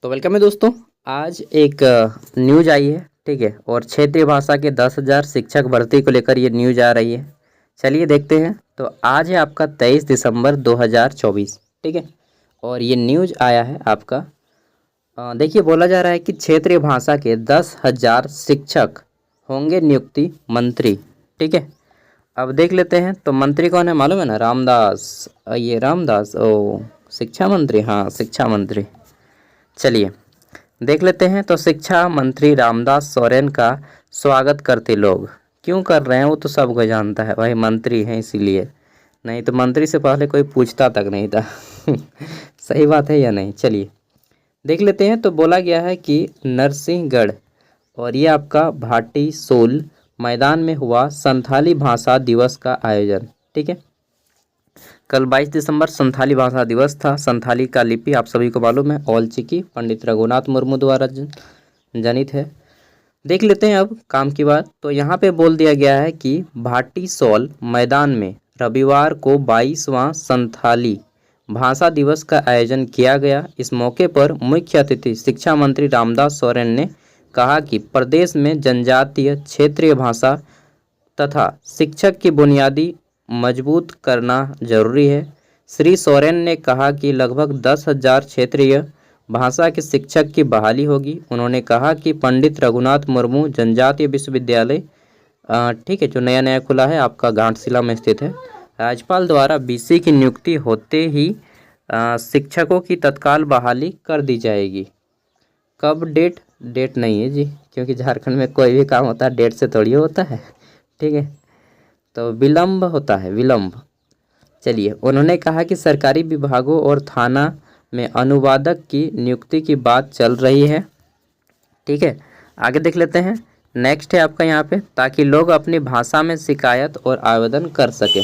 तो वेलकम है दोस्तों। आज एक न्यूज आई है, ठीक है, और क्षेत्रीय भाषा के 10,000 शिक्षक भर्ती को लेकर ये न्यूज आ रही है। चलिए देखते हैं। तो आज है आपका 23 दिसंबर 2024, ठीक है, और ये न्यूज आया है आपका देखिए, बोला जा रहा है कि क्षेत्रीय भाषा के 10,000 शिक्षक होंगे नियुक्ति मंत्री, ठीक है। अब देख लेते हैं। तो मंत्री कौन है मालूम है ना? रामदास, ये रामदास, ओ शिक्षा मंत्री, हाँ शिक्षा मंत्री। चलिए देख लेते हैं। तो शिक्षा मंत्री रामदास सोरेन का स्वागत करते लोग क्यों कर रहे हैं वो तो सबको जानता है, भाई मंत्री हैं इसीलिए, नहीं तो मंत्री से पहले कोई पूछता तक नहीं था। सही बात है या नहीं? चलिए देख लेते हैं। तो बोला गया है कि नरसिंहगढ़ और ये आपका भाटी सोल मैदान में हुआ संथाली भाषा दिवस का आयोजन, ठीक है। कल 22 दिसंबर संथाली भाषा दिवस था। संथाली का लिपि आप सभी को मालूम है औलचिकी पंडित रघुनाथ मुर्मू द्वारा जनित है। देख लेते हैं अब काम की बात। तो यहाँ पे बोल दिया गया है कि भाटी सोल मैदान में रविवार को 22वां संथाली भाषा दिवस का आयोजन किया गया। इस मौके पर मुख्य अतिथि शिक्षा मंत्री रामदास सोरेन ने कहा कि प्रदेश में जनजातीय क्षेत्रीय भाषा तथा शिक्षक की बुनियादी मजबूत करना जरूरी है। श्री सोरेन ने कहा कि लगभग 10,000 क्षेत्रीय भाषा के शिक्षक की बहाली होगी। उन्होंने कहा कि पंडित रघुनाथ मुर्मू जनजातीय विश्वविद्यालय, ठीक है, जो नया नया खुला है आपका घाटशिला में स्थित है, राज्यपाल द्वारा बीसी की नियुक्ति होते ही शिक्षकों की तत्काल बहाली कर दी जाएगी। कब? डेट नहीं है जी, क्योंकि झारखंड में कोई भी काम होता है डेट से थोड़ी होता है, ठीक है, तो विलम्ब होता है, विलम्ब। चलिए, उन्होंने कहा कि सरकारी विभागों और थाना में अनुवादक की नियुक्ति की बात चल रही है, ठीक है। आगे देख लेते हैं। नेक्स्ट है आपका यहाँ पे, ताकि लोग अपनी भाषा में शिकायत और आवेदन कर सकें।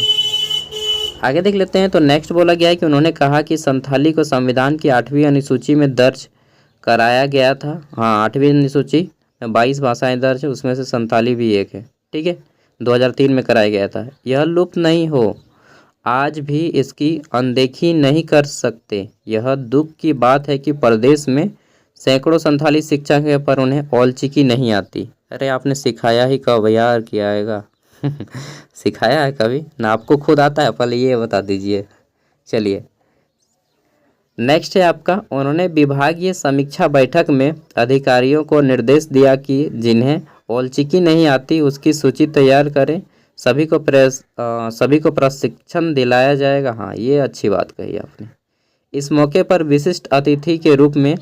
आगे देख लेते हैं। तो नेक्स्ट बोला गया है कि उन्होंने कहा कि संथाली को संविधान की 8वीं अनुसूची में दर्ज कराया गया था। हाँ, 8वीं अनुसूची में 22 भाषाएं दर्ज है, उसमें से संथाली भी एक है, ठीक है, 2003 में कराया गया था। यह लुप्त नहीं हो, आज भी इसकी अनदेखी नहीं कर सकते। यह दुख की बात है कि प्रदेश में सैकड़ों संथाली शिक्षक है पर उन्हें औलचिकी नहीं आती। अरे आपने सिखाया ही कब यार, किया आएगा? सिखाया है कभी ना? आपको खुद आता है? पहले ये बता दीजिए। चलिए नेक्स्ट है आपका, उन्होंने विभागीय समीक्षा बैठक में अधिकारियों को निर्देश दिया कि जिन्हें औलचिकी नहीं आती उसकी सूची तैयार करें। सभी को प्रशिक्षण दिलाया जाएगा। हाँ, ये अच्छी बात कही आपने। इस मौके पर विशिष्ट अतिथि के रूप में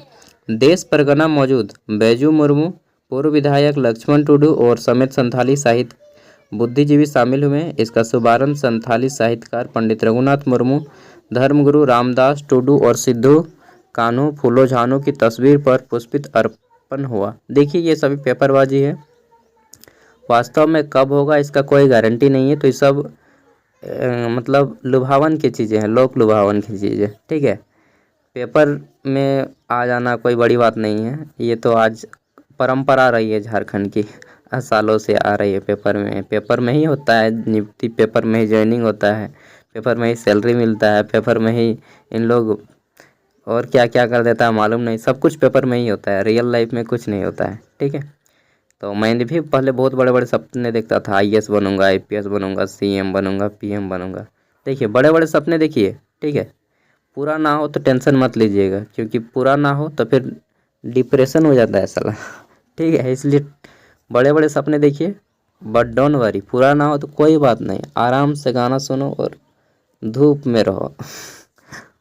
देश परगना मौजूद बैजू मुर्मू, पूर्व विधायक लक्ष्मण टुडू और समेत संथाली साहित्य बुद्धिजीवी शामिल हुए। इसका शुभारंभ संथाली साहित्यकार पंडित रघुनाथ मुर्मू, धर्मगुरु रामदास टुडू और सिद्धू कान्हू फूलो झानू की तस्वीर पर पुष्पित अर्पण हुआ। देखिए, ये सभी पेपरबाजी है, वास्तव में कब होगा इसका कोई गारंटी नहीं है। तो ये सब मतलब लुभावन की चीज़ें हैं, लोक लुभावन की चीज़ें, ठीक है। पेपर में आ जाना कोई बड़ी बात नहीं है, ये तो आज परंपरा रही है झारखंड की, सालों से आ रही है। पेपर में ही होता है नियुक्ति, पेपर में ही ज्वाइनिंग होता है, पेपर में ही सैलरी मिलता है, पेपर में ही इन लोग और क्या क्या कर देता है मालूम नहीं, सब कुछ पेपर में ही होता है, रियल लाइफ में कुछ नहीं होता है, ठीक है। तो मैंने भी पहले बहुत बड़े बड़े सपने देखता था, आईएएस बनूंगा, आईपीएस बनूंगा, सीएम बनूंगा, पीएम बनूंगा। देखिए, बड़े बड़े सपने देखिए, ठीक है। पूरा ना हो तो टेंशन मत लीजिएगा, क्योंकि पूरा ना हो तो फिर डिप्रेशन हो जाता है साला, ठीक है। इसलिए बड़े बड़े सपने देखिए, बट डोंट वरी, पूरा ना हो तो कोई बात नहीं, आराम से गाना सुनो और धूप में रहो।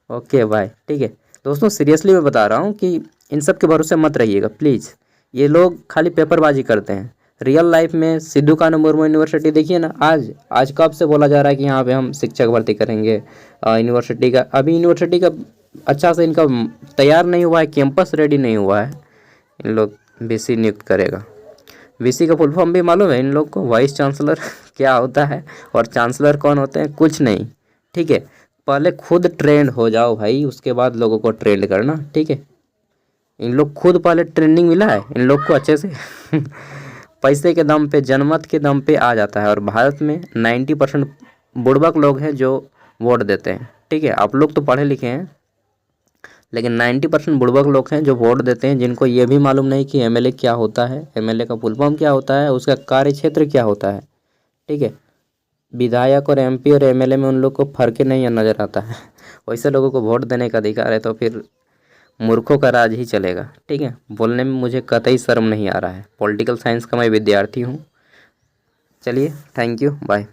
ओके बाय, ठीक है दोस्तों। सीरियसली मैं बता रहा हूँ कि इन सब के भरोसे मत रहिएगा प्लीज़। ये लोग खाली पेपरबाजी करते हैं। रियल लाइफ में सिद्धू कान्हू मुर्मू यूनिवर्सिटी देखिए ना, आज कब से बोला जा रहा है कि यहाँ पे हम शिक्षक भर्ती करेंगे। यूनिवर्सिटी का अभी यूनिवर्सिटी का अच्छा से इनका तैयार नहीं हुआ है, कैंपस रेडी नहीं हुआ है। इन लोग वीसी नियुक्त करेगा। वीसी का फुल फॉर्म भी मालूम है इन लोग को? वाइस चांसलर क्या होता है और चांसलर कौन होते हैं? कुछ नहीं, ठीक है। पहले खुद ट्रेंड हो जाओ भाई, उसके बाद लोगों को ट्रेंड करना, ठीक है। इन लोग खुद पहले ट्रेंडिंग मिला है इन लोग को अच्छे से। पैसे के दम पे, जनमत के दम पे आ जाता है। और भारत में 90% बुड़बक लोग हैं जो वोट देते हैं, ठीक है। आप लोग तो पढ़े लिखे हैं, लेकिन 90% बुड़बक लोग हैं जो वोट देते हैं, जिनको ये भी मालूम नहीं कि एमएलए क्या होता है, एमएलए का फुल फॉर्म क्या होता है, उसका कार्य क्षेत्र क्या होता है। ठीक है, विधायक और एमपी और एमएलए में उन लोग को फर्क ही नहीं नज़र आता है। वैसे लोगों को वोट देने का अधिकार है, तो फिर मूर्खों का राज ही चलेगा। ठीक है, बोलने में मुझे कतई शर्म नहीं आ रहा है। पॉलिटिकल साइंस का मैं विद्यार्थी हूँ। चलिए, थैंक यू, बाय।